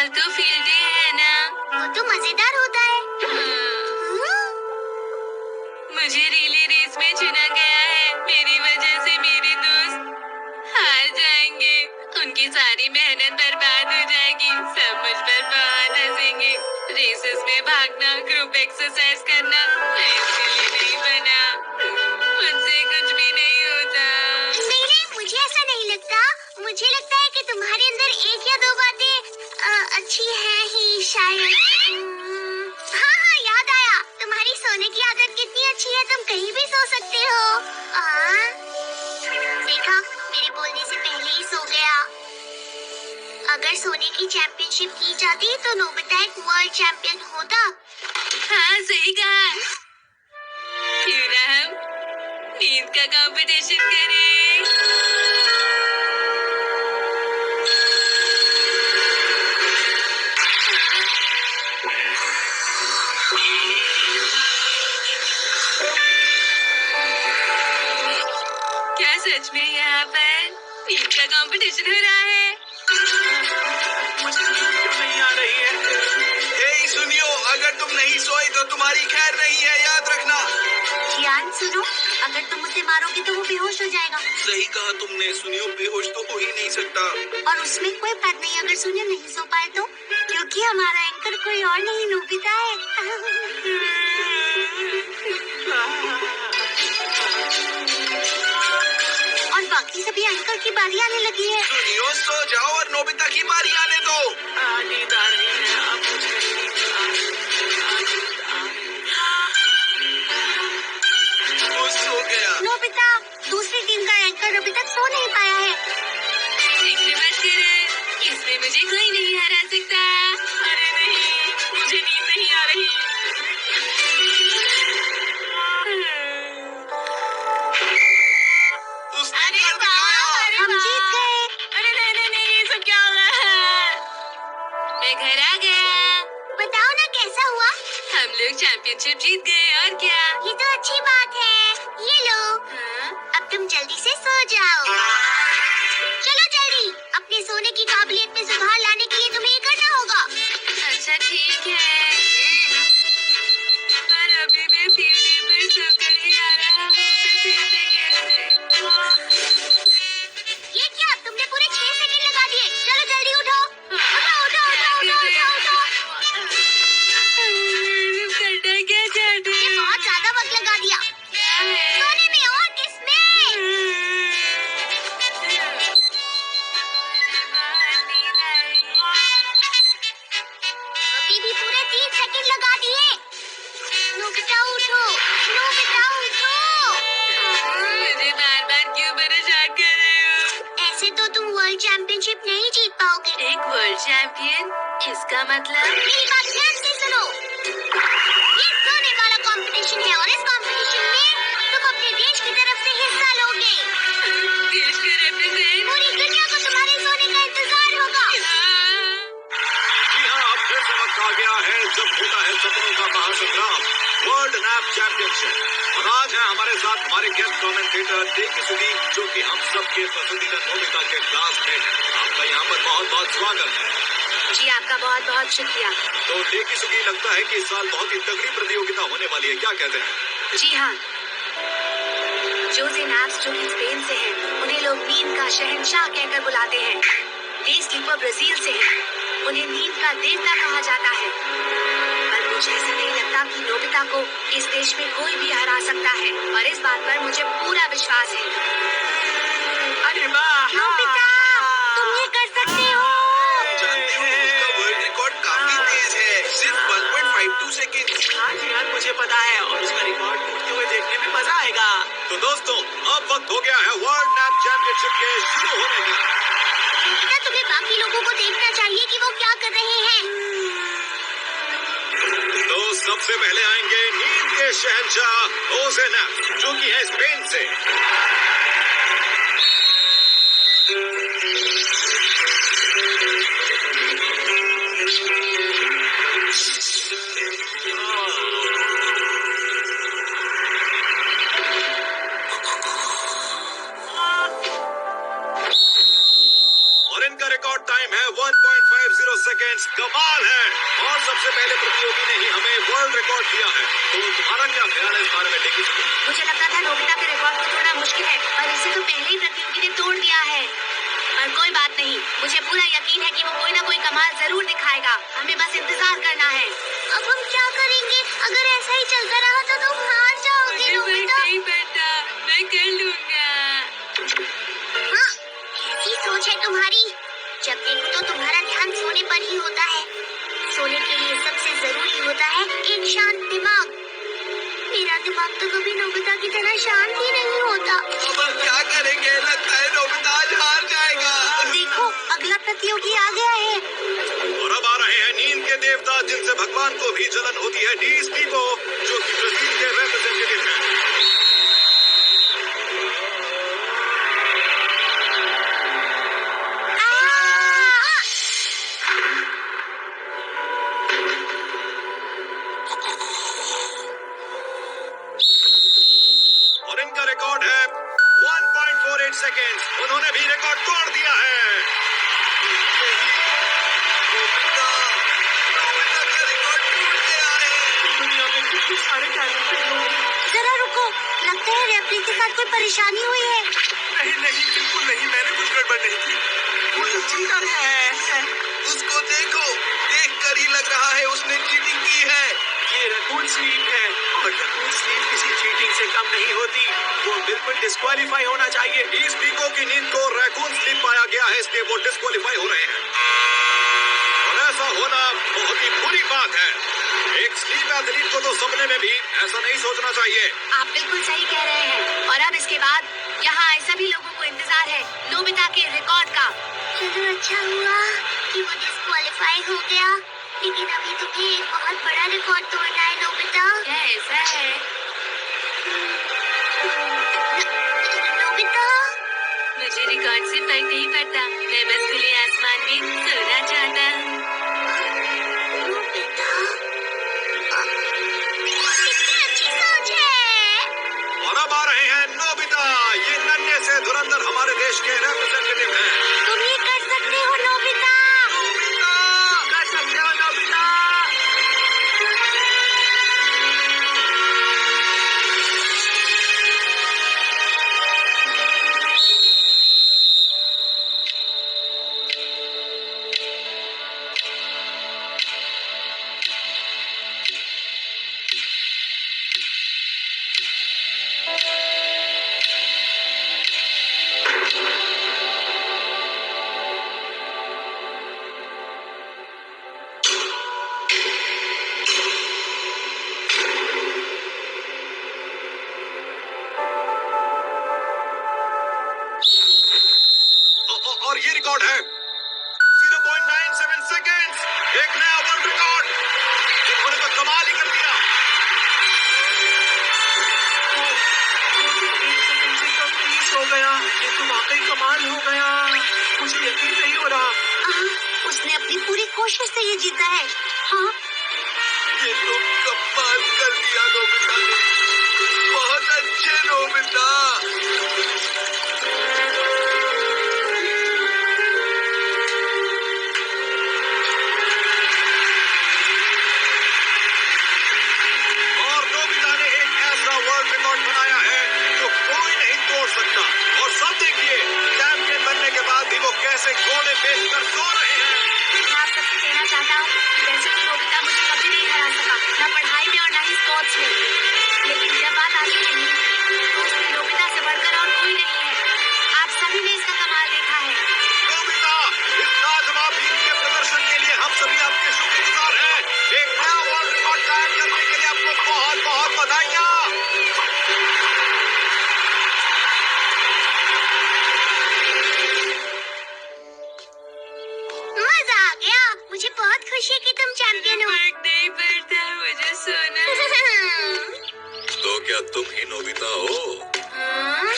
फालतू field day है ना, वो तो मजेदार होता है। मुझे रिले रेस में चुना गया है। मेरी वजह से मेरे दोस्त हार जाएंगे। उनकी सारी मेहनत बर्बाद हो जाएगी। सब मुझ पर बहुत हंसेंगे। रेसेस में भागना, ग्रुप एक्सरसाइज करना, मैं इसके लिए नहीं बना। मुझसे कुछ भी नहीं होता। नहीं, मुझे ऐसा नहीं लगता। मुझे लगता है कि तुम्हारे अंदर एक या दो बातें अच्छी हैं ही शायद। हाँ, याद आया। तुम्हारी सोने की आदत कितनी अच्छी है। तुम कहीं भी सो सकते हो। देखा, मेरे बोलने से पहले ही सो गया। अगर सोने की चैंपियनशिप की जाती तो नोबिता एक वर्ल्ड चैंपियन होता। हाँ, सही कहा। क्यों ना हम नींद का कंपटीशन करें? क्या सच में यहाँ पर नींद का कंपटीशन हो रहा है? मुझे नींद क्यों नहीं आ रही है? हे सुनियो, अगर तुम नहीं सोए तो तुम्हारी खैर नहीं है, याद रखना। जियान सुनो, अगर तुम उसे मारोगे तो वो बेहोश हो जाएगा। सही कहा तुमने। सुनियो बेहोश तो हो ही नहीं सकता। और उसमें कोई बात नहीं अगर सुनियो नहीं सो पाए तो, क्योंकि हमारा एंकर कोई और नहीं नोबिता है। और बाकी सभी एंकर की बारी आने लगी है। सुनियो सो जाओ और नोबिता की बारी आने दो। नींद आ रही है, अब मुझे नींद आ रही है। वो सो गया। नोबिता, दूसरी टीम का एंकर अभी तक सो नहीं पाया है। फिक्र मत करो, इसमें मुझे कोई नहीं हरा सकता। अरे नहीं, मुझे नींद नहीं आ रही। उसने अरे कर वाह, दिखाया। अरे हम वाह। जीत गए। अरे नहीं, ये सब क्या हो रहा है? मैं घर आ गया। बताओ ना कैसा हुआ। हम लोग चैंपियनशिप जीत गए, और क्या? ये तो अच्छी बात है। ये लो, हाँ? अब तुम जल्दी से सो जाओ। चलो जल्दी, अपने सोने की काबिलियत में सुधार लाने के लिए तुम्हें ये करना होगा। अच्छा ठीक है, पर अभी मैं फील्ड डे पर सोकर ही आ रहा हूँ। मैं फिर से कैसे? ये क्या, तुमने पूरे 6 सेकंड लगा दिए। चलो जल्दी उठो। उठो। करना क्या चाहते ये हो? बहुत ज्यादा वक्त लगा दिया। क्या है? सोने में और किसमें? अभी भी पूरे 3 सेकंड लगा दिए। नोबिता उठो। मुझे बार-बार क्यों परेशान कर रहे हो? ऐसे तो तुम वर्ल्ड चैंपियनशिप नहीं जीत पाओगे। एक वर्ल्ड चैंपियन? इसका मतलब? मेरी बात ध्यान से सुनो। ये सोने वाला कंपटीशन है और इस कंपटीशन में तुम अपने देश की तरफ से हिस्सा लोगे। देश का represent? पूरी दुनिया को तुम्हारे सोने का इंतजार होगा। जी हाँ, अब फिर से वक्त आ गया है जब होता है सपनों का महासंग्राम, वर्ल्ड नैप चैंपियनशिप। और आज है हमारे साथ हमारे गेस्ट कमेंटेटर टेकिसुगी, जो कि हम सबके पसंदीदा नोबिता के क्लासमेट हैं। आपका यहाँ पर बहुत बहुत स्वागत है। जी, आपका बहुत बहुत शुक्रिया। तो टेकिसुगी, लगता है कि इस साल बहुत ही तगड़ी प्रतियोगिता होने वाली है, क्या कहते हैं? जी हाँ, जोसे नाप्स जो कि स्पेन से हैं, उन्हें लोग नींद का शहंशाह कहकर बुलाते हैं। डे स्लीपर ब्राजील से हैं, उन्हें नींद का देवता कहा जाता है। पर मुझे ऐसा नहीं लगता कि नोबिता को इस देश में कोई भी हरा सकता है, और इस बात पर मुझे पूरा विश्वास है। अरे वाह! नोबिता, तुम ये कर सकते हो। जानते हो, उसका वर्ल्ड रिकॉर्ड काफी तेज है, सिर्फ 1.52 सेकेंड। हाँ जी हाँ, मुझे पता है, और उसका रिकॉर्ड टूटते हुए देखने में मजा आएगा। तो दोस्तों, अब वक्त हो गया है वर्ल्ड नैप चैंपियनशिप के शुरू होने का। नोबिता, तुम्हें बाकी लोगों को देखना चाहिए कि वो क्या कर रहे हैं। तो सबसे पहले आएंगे नींद के शहंशाह जोसे नाप्स, जो कि है स्पेन से। और इनका रिकॉर्ड टाइम है 1.50 सेकेंड्स कमाल है। और सबसे पहले प्रतियोगी ने ही हमें वर्ल्ड रिकॉर्ड दिया है। तो तुम्हारा क्या ख्याल है इस बारे में टेकी सुगी? मुझे लगता था नोबिता के रिकॉर्ड को तोड़ना मुश्किल है, पर इसे तो पहले ही प्रतियोगी ने तोड़ दिया है। पर कोई बात नहीं, मुझे पूरा यकीन है कि वो कोई ना कोई कमाल जरूर दिखाएगा। हमें बस इंतजार करना है। अब हम क्या करेंगे? अगर ऐसा ही चलता रहा तो तुम हार जाओगे मुझे फर्क नोबिता। नहीं पड़ता, मैं कर लूंगा। हाँ, कैसी सोच है तुम्हारी? जब देखो तो तुम्हारा ध्यान सोने पर ही होता है। सोने के लिए सबसे जरूरी होता है एक शांत दिमाग। मेरा दिमाग तो कभी नोबिता की तरह शांत ही नहीं होता। अब हम क्या करेंगे? लगता है नोबिता आज हार जाएगा। देखो, अगला प्रतियोगी आ गया है। और अब आ रहे हैं नींद के देवता, जिनसे भगवान को भी जलन होती है, डीएसपी को, जो कि ब्राजील के रिप्रेजेंटेटिव हैं। और इनका रिकॉर्ड है 1.48 सेकेंड्स। उन्होंने भी रिकॉर्ड तोड़ दिया है। दुनिया में कितने सारे टैलेंटेड लोग हैं। जरा रुको, लगता है रेफरी के साथ कोई परेशानी हुई है। नहीं नहीं, बिल्कुल नहीं, मैंने कुछ गड़बड़ नहीं की। वो तो चीटर है। उसको देखो, देखकर ही लग रहा है उसने चीटिंग की है। ये रैकून स्लीप है, और रैकून स्लीप किसी चीटिंग से कम नहीं होती। वो बिल्कुल डिस्क्वालीफाई होना चाहिए। इस पीको की नींद को रैकून स्लीप पाया गया है, इसलिए वो डिस्क्वालीफाई हो रहे हैं। और ऐसा होना बहुत ही बुरी बात है। एक स्लीप एथलीट को तो सपने में भी ऐसा नहीं सोचना चाहिए। आप बिल्कुल सही कह रहे हैं। और अब इसके बाद यहाँ आए सभी लोगों को इंतजार है नोबिता के रिकॉर्ड का। चलो, अच्छा हुआ कि वो डिस्क्वालीफाई हो गया, लेकिन अभी तुम्हें एक बहुत बड़ा रिकॉर्ड तोड़ना है नोबिता। क्या ऐसा है? नोबिता, मुझे रिकॉर्ड से फर्क नहीं पड़ता, मैं बस खुले आसमान में सोना चाहता हूँ। नोबिता, कितनी अच्छी सोच है। और अब आ रहे हैं नोबिता। ये नन्हे से धुरंधर हमारे देश के रिप्रेजेंटेटिव हैं। तुम ये कर सकते हो नोबिता। नोबिता, कर सकते हो नोबिता। और ये रिकॉर्ड है 0.97 सेकेंड्स, एक नया वर्ल्ड रिकॉर्ड। इन्होंने तो कमाल ही कर दिया। हो गया, ये तो वाकई कमाल हो गया। मुझे यकीन नहीं हो रहा। उसने अपनी पूरी कोशिश से ये जीता है। हाँ, ये तो कमाल कर दिया नोबिता ने। बहुत अच्छे नोबिता। और नोबिता ने एक ऐसा वर्ल्ड रिकॉर्ड बनाया है जो कोई नहीं तोड़ सकता। और सब देखिए, चैंपियन बनने के बाद भी वो कैसे घोड़े बेचकर सो रहे हैं। मैं आप सबसे कहना चाहता हूँ कि वैसे तो नोबिता मुझे कभी नहीं हरा सका, न पढ़ाई में और न ही स्पोर्ट्स में। लेकिन जब बात आती है नींद की, तो उसमें नोबिता से बढ़कर और कोई नहीं है। आप सभी ने इसका कमाल देखा है। नोबिता, इस लाजवाब टीम के प्रदर्शन के लिए हम सभी आपके शुक्रगुजार हैं। एक नया वर्ल्ड रिकॉर्ड कायम करने के लिए आपको बहुत बहुत बधाइयाँ। मजा आ गया। मुझे बहुत खुशी है कि तुम चैंपियन हो। फर्क नहीं पड़ता, मुझे सोना है। तो क्या तुम ही नोबिता हो? हाँ?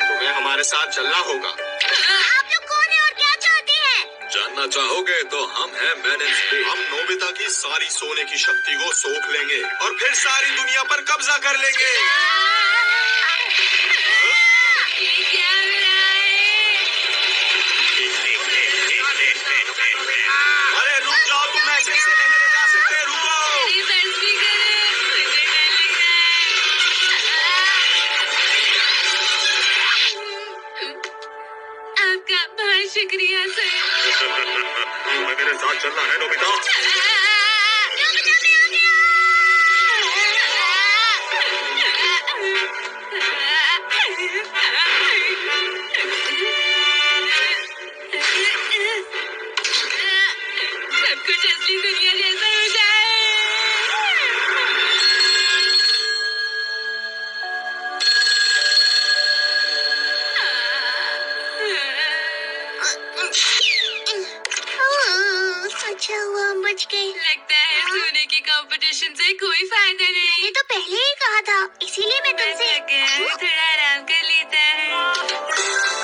तुम्हें हमारे साथ चलना होगा। आप लोग कौन है और क्या चाहते हैं? जानना चाहोगे तो हम हैं मैन इन स्पेस। हम नोबिता की सारी सोने की शक्ति को सोख लेंगे और फिर सारी दुनिया पर कब्जा कर लेंगे। ये क्या हो रहा है? तुम्हें मेरे साथ चलना है नोबिता। सब कुछ असली दुनिया जैसा हो जाए। अच्छा हुआ हम बच गए। लगता है सोने के कंपटीशन से कोई फायदा नहीं। मैंने तो पहले ही कहा था